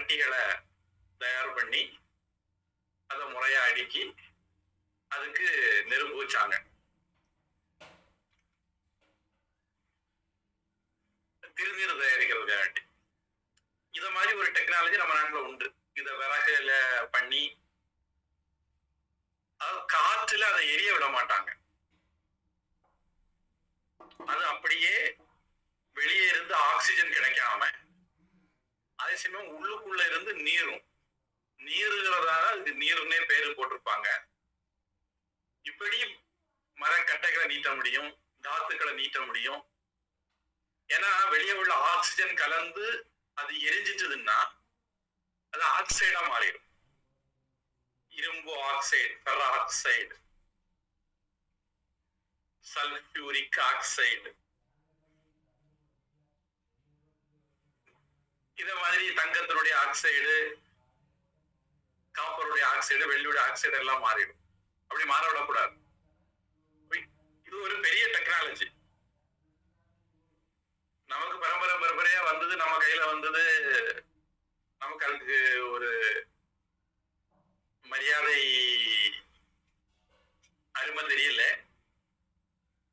சட்டிகளை தயார் பண்ணி அதை முறையா அடுக்கி அதுக்கு நெருப்பு வச்சாங்க. திருநீர் தயாரிக்கிறதுக்காண்டி. இத மாதிரி ஒரு டெக்னாலஜி நம்ம நாட்டுல உண்டு. இத விறகுல பண்ணி காற்றுல அதை எரிய விட மாட்டாங்க. அது அப்படியே வெளியே இருந்து ஆக்சிஜன் கிடைக்காம அதே சமயம் உள்ளுக்குள்ள இருந்து நீருங்கிறதால அதுக்கு நீருன்னே பேரு போட்டிருப்பாங்க. இப்படி மரக்கட்டைகளை நீட்ட முடியும், தாத்துக்களை நீட்ட முடியும். ஏன்னா வெளியே உள்ள ஆக்சிஜன் கலந்து அது எரிஞ்சிட்டதுன்னா அது ஆக்சைடா மாறிடும். இரும்பு ஆக்சைடு, ஃபெர ஆக்சைடு, சல்பியூரிக் ஆக்சைடு, இத மாதிரி தங்கத்தினுடைய ஆக்சைடு, காப்பருடைய ஆக்சைடு, வெள்ளியுடைய ஆக்சைடு எல்லாம் மாறிடும். அப்படி மாற விடக்கூடாது. இது ஒரு பெரிய டெக்னாலஜி. நமக்கு பரம்பரையா வந்தது, நம்ம கையில வந்தது, நமக்கு அதுக்கு ஒரு